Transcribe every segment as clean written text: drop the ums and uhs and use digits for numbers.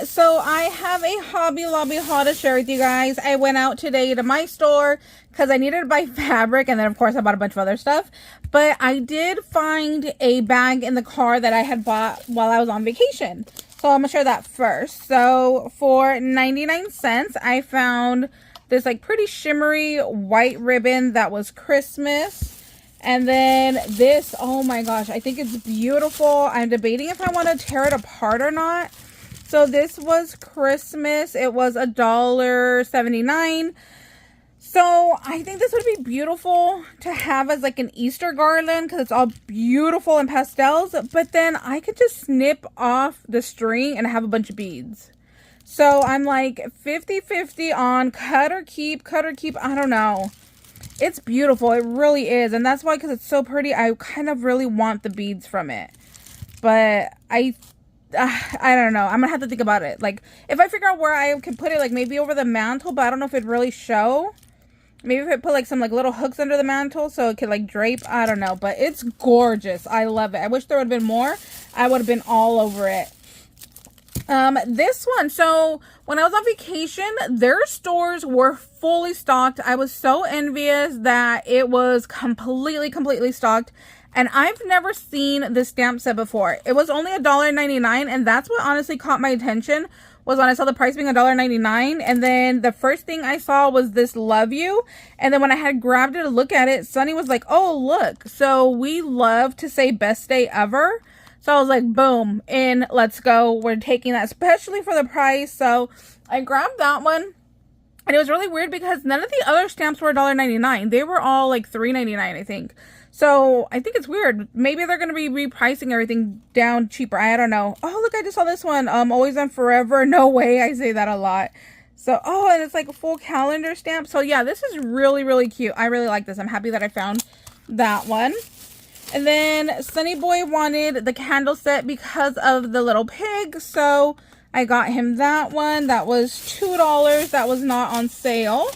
so I have a Hobby Lobby haul to share with you guys. I went out today to my store because I needed to buy fabric, and then of course I bought a bunch of other stuff. But I did find a bag in the car that I had bought while I was on vacation. So I'm gonna share that first. So for 99 cents, I found this like pretty shimmery white ribbon that was Christmas. And then this, oh my gosh, I think it's beautiful. I'm debating if I want to tear it apart or not. So this was Christmas. It was $1.79. So I think this would be beautiful to have as like an Easter garland because it's all beautiful and pastels. But then I could just snip off the string and have a bunch of beads. So I'm like 50-50 on cut or keep, I don't know. It's beautiful. It really is. And that's why, because it's so pretty, I kind of really want the beads from it. But I don't know. I'm going to have to think about it. Like, if I figure out where I can put it, like maybe over the mantle, but I don't know if it'd really show. Maybe if I put like some like little hooks under the mantle so it could like drape. I don't know. But it's gorgeous. I love it. I wish there would have been more. I would have been all over it. This one, so when I was on vacation, their stores were fully stocked. I was so envious that it was completely stocked. And I've never seen this stamp set before. It was only $1.99, and that's what honestly caught my attention, was when I saw the price being $1.99. And then the first thing I saw was this love you. And then when I had grabbed it to look at it, Sunny was like, oh, look. So we love to say best day ever. So I was like, boom, in, let's go. We're taking that, especially for the price. So I grabbed that one. And it was really weird because none of the other stamps were $1.99. They were all like $3.99, I think. So I think it's weird. Maybe they're going to be repricing everything down cheaper. I don't know. Oh, look, I just saw this one. Always on forever. No way. I say that a lot. So, oh, and it's like a full calendar stamp. So yeah, this is really cute. I really like this. I'm happy that I found that one. And then Sunny Boy wanted the candle set because of the little pig. So I got him that one. That was $2. That was not on sale.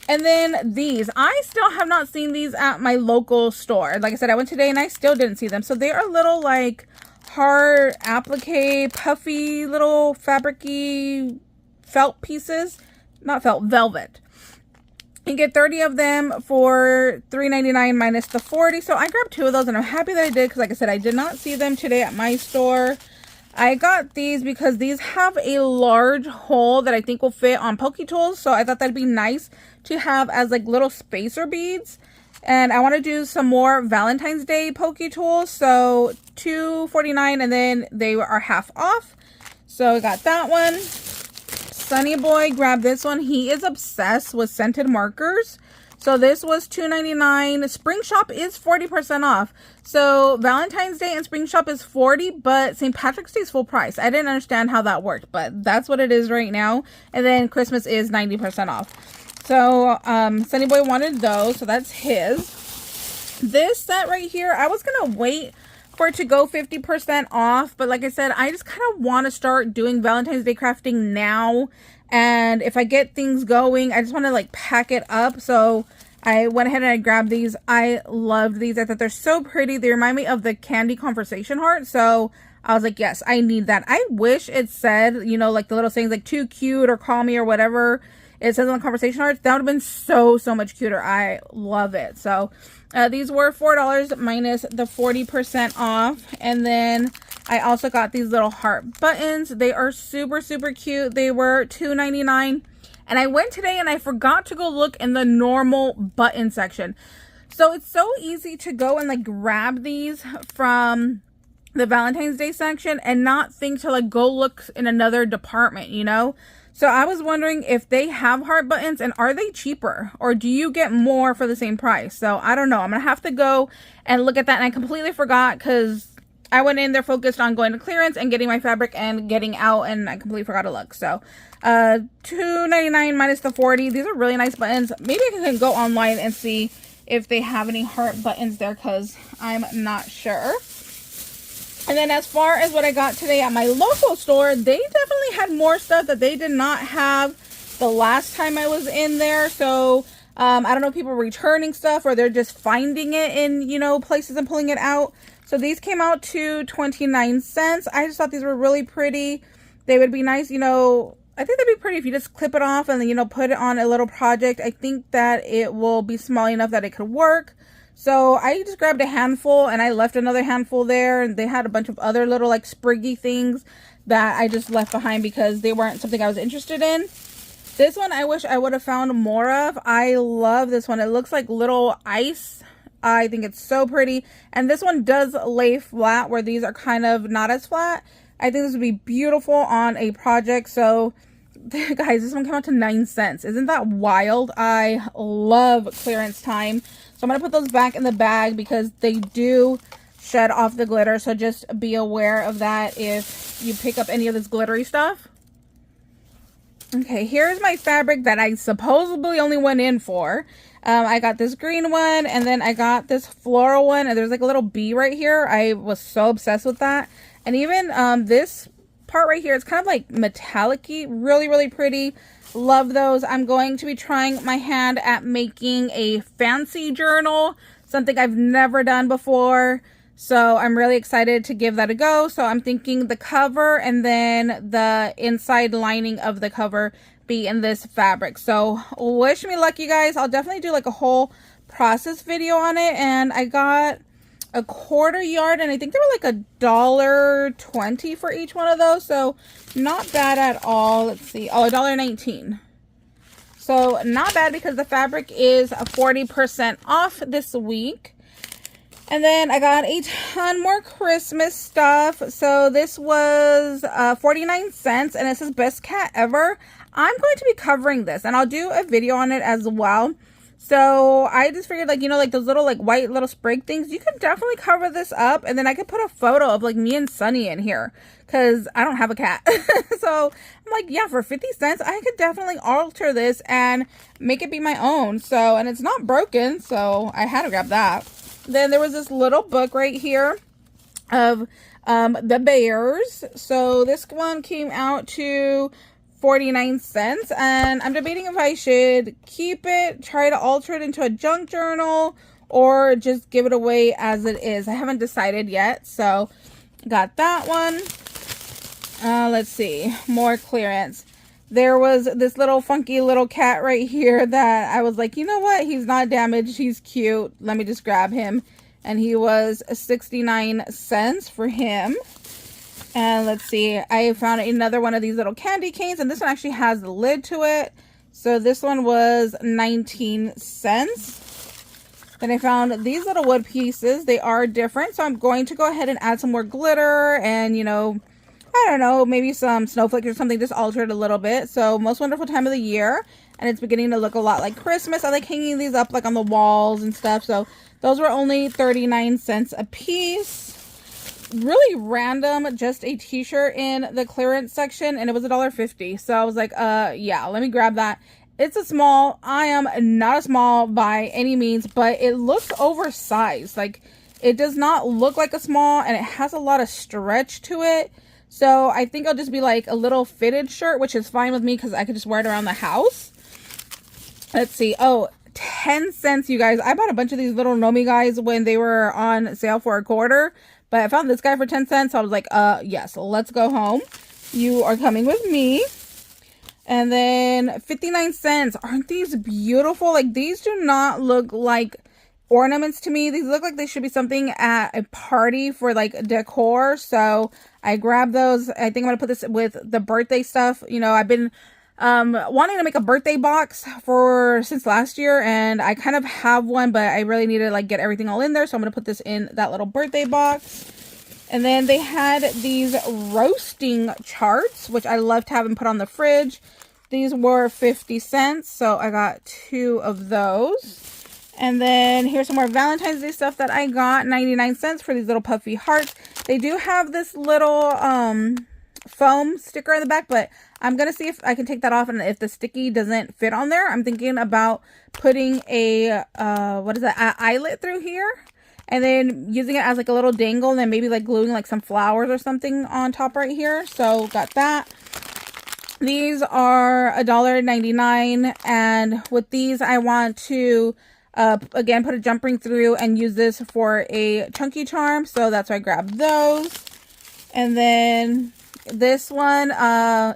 And then these. I still have not seen these at my local store. Like I said, I went today and I still didn't see them. So they are little like hard applique, puffy, little fabric-y felt pieces. Not felt, velvet. You get 30 of them for $3.99 minus the 40. So I grabbed 2 of those and I'm happy that I did because like I said, I did not see them today at my store. I got these because these have a large hole that I think will fit on Pokie tools. So I thought that'd be nice to have as like little spacer beads. And I want to do some more Valentine's Day Pokie tools. So $2.49 and then they are half off. So I got that one. Sunny Boy grabbed this one. He is obsessed with scented markers. So this was $2.99. Spring Shop is 40% off. So Valentine's Day and Spring Shop is 40, but St. Patrick's Day is full price. I didn't understand how that worked, but that's what it is right now. And then Christmas is 90% off. So Sunny Boy wanted those, so that's his. This set right here, I was going to wait for it to go 50% off, but like I said, I just kind of want to start doing Valentine's Day crafting now. And if I get things going, I just want to like pack it up. So I went ahead and I grabbed these. I loved these. I thought they're so pretty. They remind me of the candy conversation heart. So I was like, yes, I need that. I wish it said, you know, like the little sayings like too cute or call me or whatever it says on the conversation hearts. That would have been so much cuter. I love it. So these were $4 minus the 40% off. And then I also got these little heart buttons. They are super cute. They were $2.99. And I went today and I forgot to go look in the normal button section. So it's so easy to go and like grab these from the Valentine's Day section and not think to like go look in another department, you know? So I was wondering if they have heart buttons and are they cheaper or do you get more for the same price? So I don't know. I'm going to have to go and look at that. And I completely forgot because I went in there focused on going to clearance and getting my fabric and getting out, and I completely forgot to look. So $2.99 minus the 40. These are really nice buttons. Maybe I can go online and see if they have any heart buttons there because I'm not sure. And then as far as what I got today at my local store, they definitely had more stuff that they did not have the last time I was in there. So I don't know if people are returning stuff or they're just finding it in, you know, places and pulling it out. So these came out to 29 cents. I just thought these were really pretty. They would be nice, you know, I think they'd be pretty if you just clip it off and then, you know, put it on a little project. I think that it will be small enough that it could work. So I just grabbed a handful and I left another handful there, and they had a bunch of other little like spriggy things that I just left behind because they weren't something I was interested in. This one I wish I would have found more of. I love this one. It looks like little ice. I think it's so pretty. And this one does lay flat where these are kind of not as flat. I think this would be beautiful on a project. So guys, this one came out to 9 cents. Isn't that wild? I love clearance time. So I'm going to put those back in the bag because they do shed off the glitter. So just be aware of that if you pick up any of this glittery stuff. Okay, here's my fabric that I supposedly only went in for. I got this green one, and then I got this floral one, and there's like a little bee right here. I was so obsessed with that. And even this part right here, it's kind of like metallic-y, really, really pretty. Love those. I'm going to be trying my hand at making a fancy journal, something I've never done before. So I'm really excited to give that a go. So I'm thinking the cover and then the inside lining of the cover be in this fabric. So wish me luck, you guys. I'll definitely do like a whole process video on it. And I got a 1/4 yard, and I think they were like $1.20 for each one of those. So not bad at all. Let's see. Oh, $1.19. So not bad because the fabric is 40% off this week. And then I got a ton more Christmas stuff. So this was 49 cents, and it says best cat ever. I'm going to be covering this, and I'll do a video on it as well. So I just figured, like, you know, like those little like white little sprig things, you could definitely cover this up, and then I could put a photo of like me and Sunny in here because I don't have a cat. So I'm like, yeah, for 50 cents, I could definitely alter this and make it be my own. So, and it's not broken, so I had to grab that. Then there was this little book right here of the bears. So this one came out to 49 cents, and I'm debating if I should keep it, try to alter it into a junk journal, or just give it away as it is. I haven't decided yet. So got that one. Let's see, more clearance. There was this little funky little cat right here that I was like, you know what? He's not damaged. He's cute. Let me just grab him. And he was 69 cents for him. And let's see. I found another one of these little candy canes. And this one actually has the lid to it. So this one was 19 cents. Then I found these little wood pieces. They are different. So I'm going to go ahead and add some more glitter and, you know, I don't know, maybe some snowflakes or something, just alter it a little bit. So most wonderful time of the year, and it's beginning to look a lot like Christmas. I like hanging these up like on the walls and stuff. So those were only 39 cents a piece. Really random, just a t-shirt in the clearance section, and it was $1.50. So I was like, yeah, let me grab that. It's a small. I am not a small by any means, but it looks oversized. Like, it does not look like a small, and it has a lot of stretch to it. So I think I'll just be like a little fitted shirt, which is fine with me because I could just wear it around the house. Let's see. Oh, 10 cents, you guys. I bought a bunch of these little Nomi guys when they were on sale for $1/4. But I found this guy for 10 cents. So I was like, yes, let's go home. You are coming with me. And then 59 cents. Aren't these beautiful? Like, these do not look like ornaments to me. These look like they should be something at a party for like decor. So I grabbed those. I think I'm gonna put this with the birthday stuff. You know, I've been wanting to make a birthday box since last year, and I kind of have one, but I really need to like get everything all in there. So I'm gonna put this in that little birthday box. And then they had these roasting charts, which I love to have and put on the fridge. These were 50 cents, so I got 2 of those. And then here's some more Valentine's Day stuff that I got. 99 cents for these little puffy hearts. They do have this little foam sticker in the back, but I'm going to see if I can take that off, and if the sticky doesn't fit on there, I'm thinking about putting a, what is that, an eyelet through here, and then using it as like a little dangle, and then maybe like gluing like some flowers or something on top right here. So got that. These are $1.99, and with these I want to again put a jump ring through and use this for a chunky charm, so that's why I grabbed those. And then This one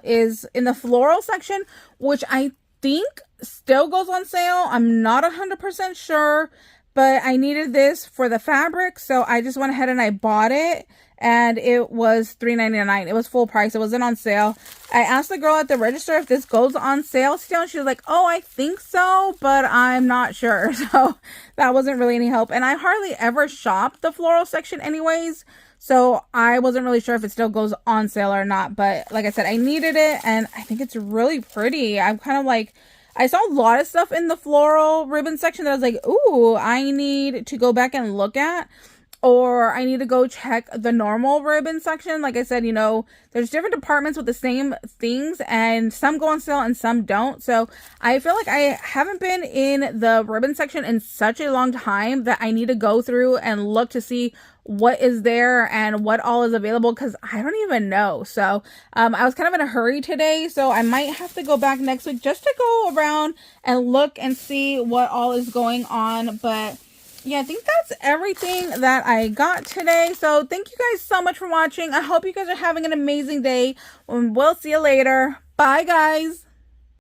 is in the floral section, which I think still goes on sale. I'm not 100% sure, but I needed this for the fabric, so I just went ahead and I bought it, and it was $3.99. It was full price. It wasn't on sale. I asked the girl at the register if this goes on sale still, and she was like, oh, I think so, but I'm not sure. So that wasn't really any help, and I hardly ever shop the floral section anyways, so I wasn't really sure if it still goes on sale or not. But like I said, I needed it, and I think it's really pretty. I'm kind of like, I saw a lot of stuff in the floral ribbon section that I was like, ooh, I need to go back and look at, or I need to go check the normal ribbon section. Like I said, you know, there's different departments with the same things, and some go on sale and some don't. So I feel like I haven't been in the ribbon section in such a long time that I need to go through and look to see what is there and what all is available, because I don't even know. So I was kind of in a hurry today, so I might have to go back next week just to go around and look and see what all is going on. But yeah, I think that's everything that I got today. So thank you guys so much for watching. I hope you guys are having an amazing day, and we'll see you later. Bye, guys.